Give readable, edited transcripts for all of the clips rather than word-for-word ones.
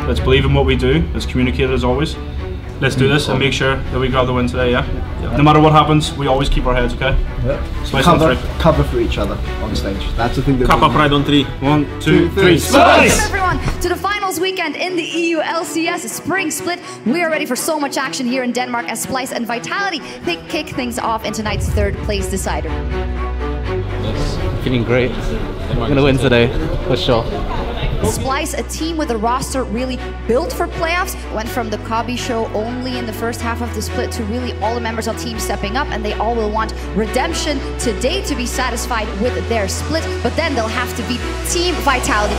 Let's believe in what we do. Let's communicate as always. Let's do this and make sure that we grab the win today, yeah? No matter what happens, we always keep our heads, okay? Splyce on 3. Cover for each other on stage. That's the thing that Cup up right on 3. 1, 2, 3. Splyce! Welcome everyone to the finals weekend in the EULCS Spring Split. We are ready for so much action here in Denmark as Splyce and Vitality kick things off in tonight's third place decider. Yes, feeling great. We're gonna win today, for sure. Splyce, a team with a roster really built for playoffs, went from the Cobby show only in the first half of the split to really all the members of the team stepping up, and they all will want redemption today to be satisfied with their split, but then they'll have to beat Team Vitality.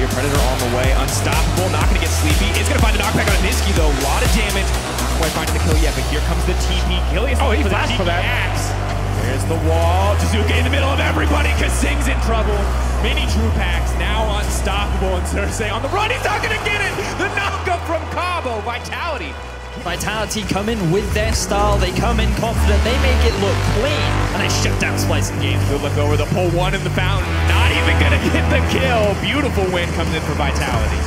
Predator on the way, unstoppable, not gonna get sleepy. It's gonna find a knockback on Niski though, a lot of damage. Not quite finding the kill yet, but here comes the TP. Gilius, oh, he flashed for that. Axe. There's the wall. Jizuke in the middle of everybody. Kasing's in trouble. Mini Trupax now unstoppable, and Cersei on the run. He's not gonna get it. The knockup from Cabo. Vitality. Vitality come in with their style, they come in confident, they make it look clean, and they shut down Splyce in game. Good look over the pull one in the fountain, not even gonna get the kill. Beautiful win comes in for Vitality.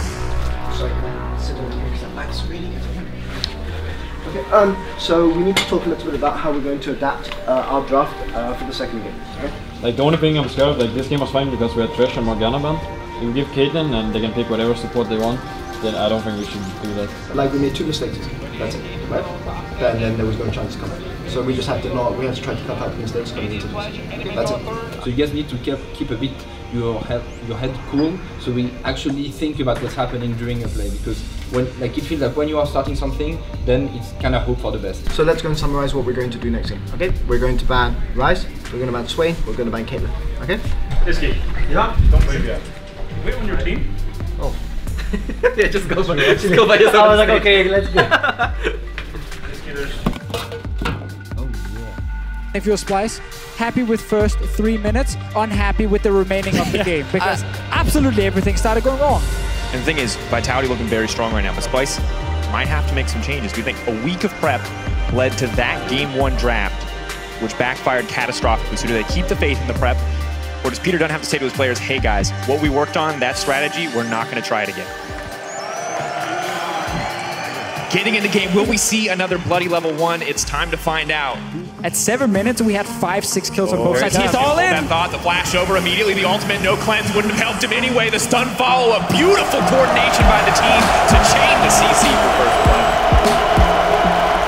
Okay, so we need to talk a little bit about how we're going to adapt our draft for the second game. Okay? Like the only thing I'm scared of, like this game was fine because we had Thresh and Morgana banned. You can give Caitlyn and they can pick whatever support they want. Then I don't think we should do that. Like we made 2 mistakes, that's it, right? And then there was no chance to come back. So we just have to not, we have to try to cut out the mistakes coming into this. That's it. So you guys need to keep a bit your head cool, so we actually think about what's happening during a play, because when it feels like when you are starting something, then it's kind of hope for the best. So let's go and summarize what we're going to do next game. Okay, we're going to ban Ryze, we're going to ban Swain, we're going to ban Caitlyn. Okay? Niski. Yeah? Don't leave yet. Wait on your team? Oh. Yeah, just go for it. Just go by yourself. I was like, okay, let's go. If you're Splyce, happy with first 3 minutes, unhappy with the remaining of the game, because absolutely everything started going wrong. And the thing is, Vitality looking very strong right now, but Splyce might have to make some changes. We think a week of prep led to that game 1 draft, which backfired catastrophically. So do they keep the faith in the prep, or does Peter Dunn have to say to his players, hey guys, what we worked on, that strategy, we're not going to try it again? Getting in the game, will we see another bloody level 1? It's time to find out. At 7 minutes, we had 5-6 kills on both sides. He's all in! That thought, the flash over immediately, the ultimate, no cleanse wouldn't have helped him anyway. The stun follow, a beautiful coordination by the team to chain the CC for first blood.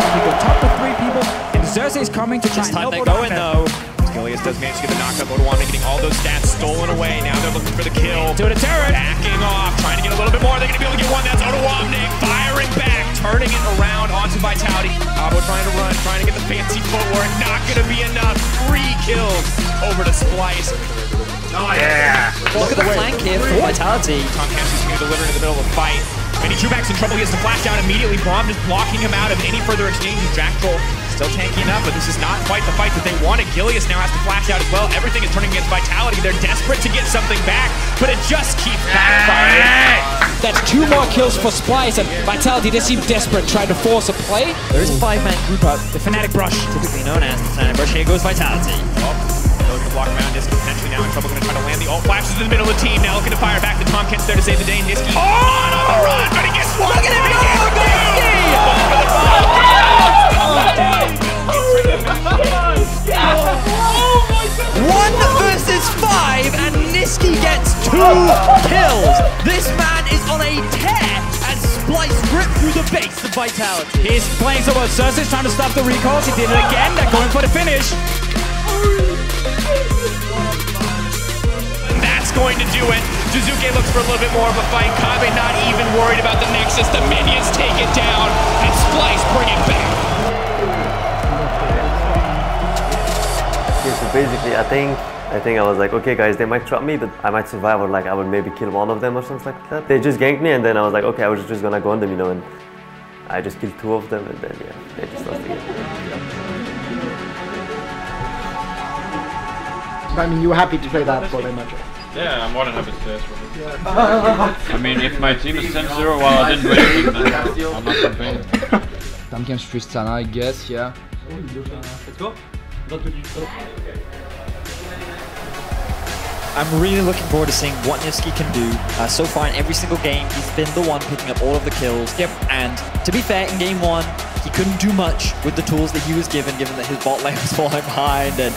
We go top of 3 people, and Cersei's coming to try and help they're going though. Gilius does manage to get the knockup. Odoamne getting all those stats stolen away. Now they're looking for the kill. To the turret. Backing off, trying to get a little bit more. They're going to be able to get one. That's Odoamne firing back, turning it around onto Vitality. Cabo trying to run, trying to get the fancy footwork. Not going to be enough. 3 kills over to Splyce. Oh yeah! Look at the flank here for Vitality. Tom Cassidy's going to deliver in the middle of the fight. Mini Trubax in trouble. He has to flash down immediately. Bomb just blocking him out of any further exchanges. Jack Troll still tanky enough, but this is not quite the fight that they wanted. Gilius now has to flash out as well. Everything is turning against Vitality. They're desperate to get something back, but it just keeps backfiring. That's 2 more kills for Splyce, and Vitality, they seem desperate, trying to force a play. There is a 5-man group up. The Fnatic Brush. Typically known as the Fnatic Brush. Here goes Vitality. Going to block around Niski, potentially now in trouble. Going to try to land the ult flashes in the middle of the team. Now looking to fire back. The Tom Kent's there to save the day. Niski on the run, but he gets one. Look at him go! One versus 5, and Niski gets 2 kills. This man is on a tear as Splyce ripped through the base of Vitality. He's playing so well. Cersei's trying to stop the recalls. He did it again. They're going for the finish. going to do it. Jizuke looks for a little bit more of a fight. Kabe not even worried about the Nexus. The minions take it down, and Splyce bring it back. Okay, so basically, I think I was like, okay guys, they might trap me, but I might survive, or like I would maybe kill one of them or something like that. They just ganked me, and then I was like, okay, I was just gonna go on them, you know, and I just killed 2 of them, and then yeah, they just lost the game. I mean, you were happy to play that for them, matchup. Yeah, I'm more than happy to play this. I mean, if my team is 10-0 while I didn't win anything, then I'm not complaining. Some games Tristana, I guess, yeah. Let's go. I'm really looking forward to seeing what Niski can do. So far in every single game, he's been the one picking up all of the kills. Yep. And to be fair, in game 1, he couldn't do much with the tools that he was given that his bot lane was falling behind and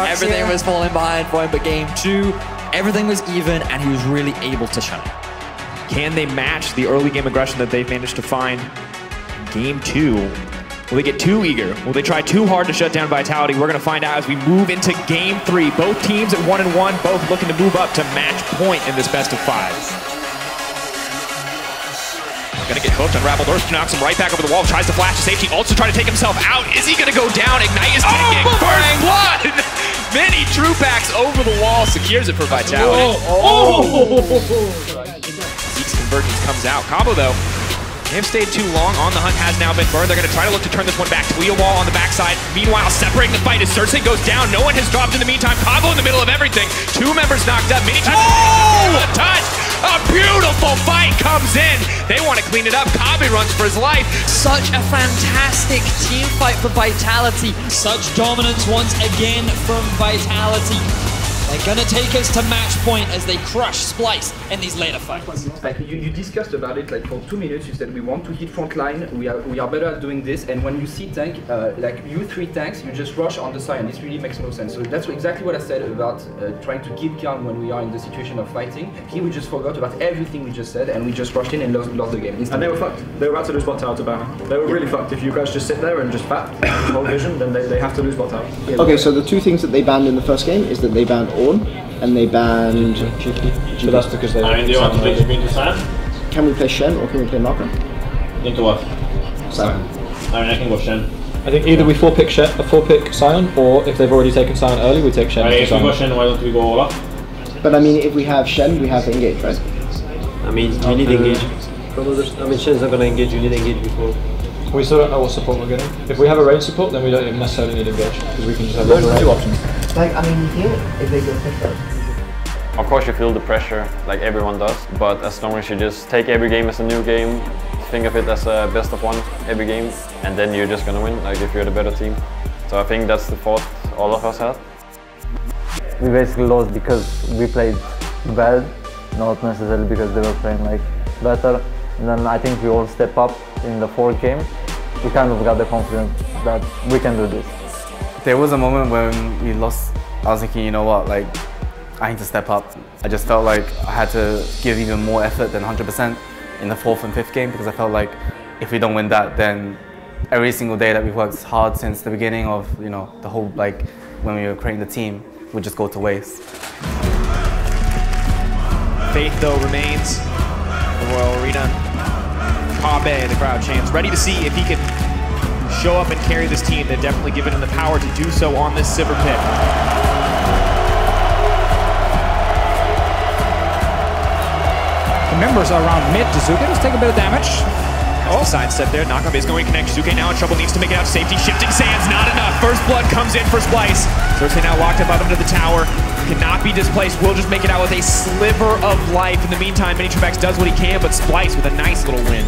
everything was falling behind for him. But game 2, everything was even and he was really able to shine. Can they match the early game aggression that they've managed to find in game 2? Will they get too eager? Will they try too hard to shut down Vitality? We're going to find out as we move into game 3. Both teams at 1-1, both looking to move up to match point in this best of 5. Gonna get hooked, Unraveled Earth knocks him right back over the wall, tries to flash to safety, also trying to take himself out. Is he gonna go down? Ignite is taking first blood! Mini Trupax over the wall, secures it for Vitality. Zeke's convergence comes out. Cabo though, they have stayed too long. On the Hunt has now been burned. They're gonna try to look to turn this one back. Cleo wall on the backside. Meanwhile, separating the fight as Cersei goes down. No one has dropped in the meantime. Cabo in the middle of everything. 2 members knocked up. Mini touch. A beautiful fight comes in. They want to clean it up. Kabe runs for his life. Such a fantastic team fight for Vitality. Such dominance once again from Vitality. They're gonna take us to match point as they crush Splyce in these later fights. Like you discussed about it like for 2 minutes. You said we want to hit front line. We are better at doing this. And when you see tank, like you 3 tanks, you just rush on the side, and this really makes no sense. So that's exactly what I said about trying to keep calm when we are in the situation of fighting. Here we just forgot about everything we just said, and we just rushed in and lost the game. And they were fucked. They were about to lose bot tower to Baron. They were really fucked. If you guys just sit there and just fat whole vision, then they have to lose bot tower. Okay, so the 2 things that they banned in the first game is that they banned Ornn and they banned GP. So that's because they do you want to play Green to Sand? Can we play Shen or can we play Marco? Into what? Sion. I mean, I can go Shen. I think either we 4-pick Sion, or if they've already taken Sion early, we take Shen. If we go Shen, why don't we go all up? But I mean, if we have Shen, we have to engage, right? I mean, we need engage. I mean, Shen's not gonna engage, you need engage before. We still don't know what support we're getting. If we have a range support, then we don't even necessarily need engage, because we can just have 2 options. Like, I mean, here, if they go first. Of course you feel the pressure, like everyone does, but as long as you just take every game as a new game, think of it as a best of 1 every game, and then you're just gonna win, like if you're the better team. So I think that's the thought all of us had. We basically lost because we played bad, not necessarily because they were playing like better. And then I think we all step up in the 4th game. We kind of got the confidence that we can do this. There was a moment when we lost, I was thinking, you know what, like, I need to step up. I just felt like I had to give even more effort than 100% in the 4th and 5th game, because I felt like if we don't win that, then every single day that we've worked hard since the beginning of, you know, the whole, like, when we were creating the team, would just go to waste. Faith though remains in the Royal Arena. Kabe, the crowd chants, ready to see if he can show up and carry this team. They've definitely given him the power to do so on this Sivir pick. The members are around mid. Jizuke does take a bit of damage. Oh, sidestep there. Knock on base going connect. Jizuke now in trouble, needs to make it out to safety. Shifting sands, not enough. First blood comes in for Splyce. Cersei now locked up under the tower. Cannot be displaced. Will just make it out with a sliver of life. In the meantime, Mini Trupax does what he can, but Splyce with a nice little win.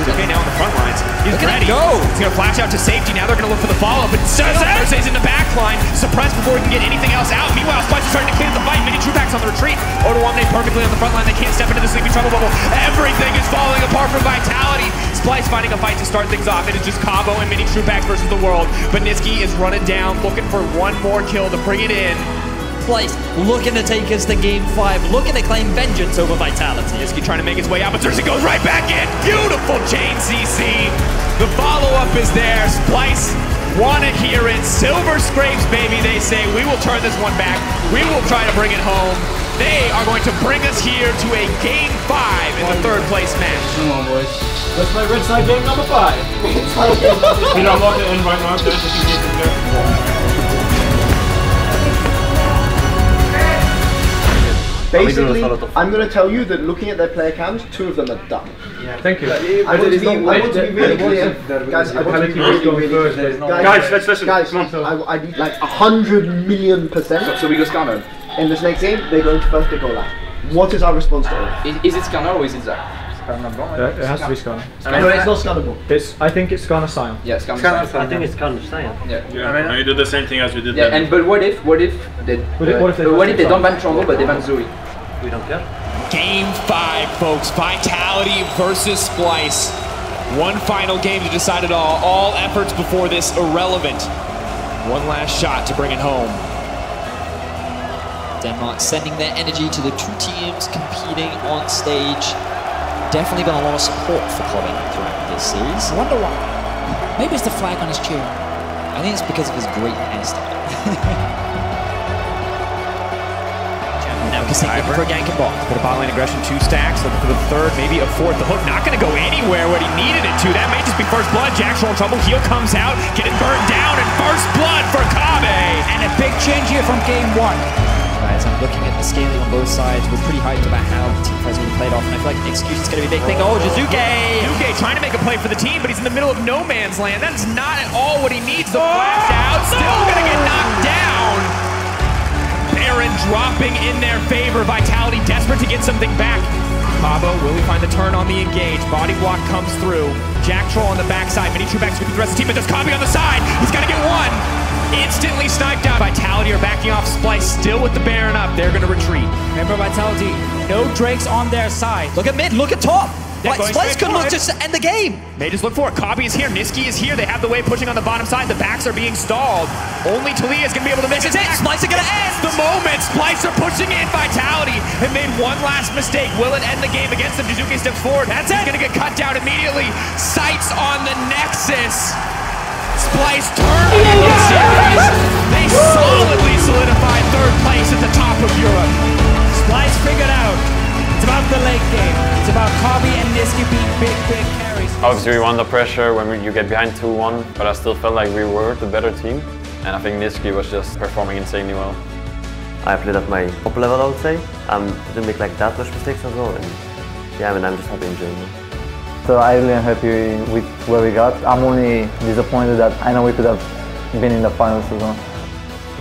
Jizuke now on the front lines. He's ready. He's gonna flash out to safety. Now they're gonna look for the follow-up. But Cersei's in the back line. Suppressed before he can get anything else out. Meanwhile, Splyce is starting to clean the fight. Mini Trupax on the retreat. Odoamne perfectly on the front line. They can't step into the sleepy trouble bubble. Everything is falling apart for Vitality. Splyce finding a fight to start things off. It is just Cabo and Mini Trupax versus the world. But Niski is running down, looking for one more kill to bring it in. Splyce looking to take us to game 5, looking to claim vengeance over Vitality. Niski trying to make his way out, but Cersei goes right back in. Beautiful chain CC. The follow-up is there. Splyce wanna hear it. Silver scrapes, baby, they say. We will turn this one back. We will try to bring it home. They are going to bring us here to a Game 5 in the third place match. Come on, boys. Let's play Red Side game number 5. Peter, I'm locking it in right now. There's a few from there. Basically, I'm going to tell you that looking at their player cams, 2 of them are done. Yeah, thank you. I want to be really clear. Guys, I want to be really clear. Guys, let's listen. Guys, I need like 100 million %. So we go Scanner. In this next game, they're going to first pick Olaf. What is our response to it? Is it Scanner or is it Zach? It has to be Scanner. No, it's not scannable. I think it's Scanner Sion. Yeah, Scanner. I think it's Scanner Sion. Yeah. I mean, we did the same thing as we did. Yeah, and but what if they don't ban Trundle but they ban Zoe? We don't care. Game 5, folks. Vitality versus Splyce. One final game to decide it all. All efforts before this irrelevant. One last shot to bring it home. Denmark sending their energy to the 2 teams competing on stage. Definitely been a lot of support for Clubbing throughout this series. I wonder why. Maybe it's the flag on his chair. I think it's because of his great hairstyle. Now Kasich looking for a gank and ball. Bit of bot lane aggression, 2 stacks, looking for the 3rd, maybe a 4th. The hook not going to go anywhere what he needed it to. That may just be first blood. Jack's in trouble. Heel comes out, getting burned down, and first blood for Kabe. And a big change here from game 1. Guys, I'm looking at the scaling on both sides. We're pretty hyped about how the team fights really played off, and I feel like the excuse is going to be a big thing. Oh, Jizuke! Jizuke trying to make a play for the team, but he's in the middle of no man's land. That is not at all what he needs. The flash out, still going to get knocked down. Baron dropping in their favor. Vitality desperate to get something back. Cabo, will he find the turn on the engage? Body block comes through. Jack Troll on the backside. Mini true back sweeping the rest of the team, but there's Kabe on the side. He's got to get one. Instantly sniped out. Vitality are backing off. Splyce still with the Baron up. They're going to retreat. Remember, Vitality, no Drakes on their side. Look at mid, look at top. Yeah, Splyce could look to end the game. They just look for it. Kabe is here. Niski is here. They have the wave pushing on the bottom side. The backs are being stalled. Only Talia is going to be able to make it. Splyce are going to end. The moment. Splyce are pushing in. Vitality have made one last mistake. Will it end the game against them? Jizuke steps forward. That's it. He's going to get cut down immediately. Sights on the Nexus. Splyce terminated the series. They solidly solidified 3rd place at the top of Europe. Splyce figured out. It's about the late game. It's about Kabe and Niski being big carries. Obviously we were under pressure when you get behind 2-1, but I still felt like we were the better team. And I think Niski was just performing insanely well. I played at my top level, I would say. Didn't make like that much mistakes as well. And yeah, I mean, I'm just happy enjoying it. So I really am happy with where we got. I'm only disappointed that I know we could have been in the finals as well.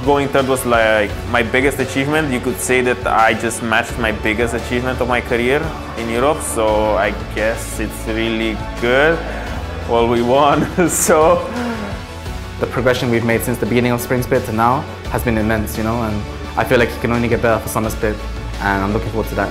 Going 3rd was like my biggest achievement. You could say that I just matched my biggest achievement of my career in Europe, so I guess it's really good. Well, we won, so... The progression we've made since the beginning of Spring Split to now has been immense, you know, and I feel like it can only get better for Summer Split, and I'm looking forward to that.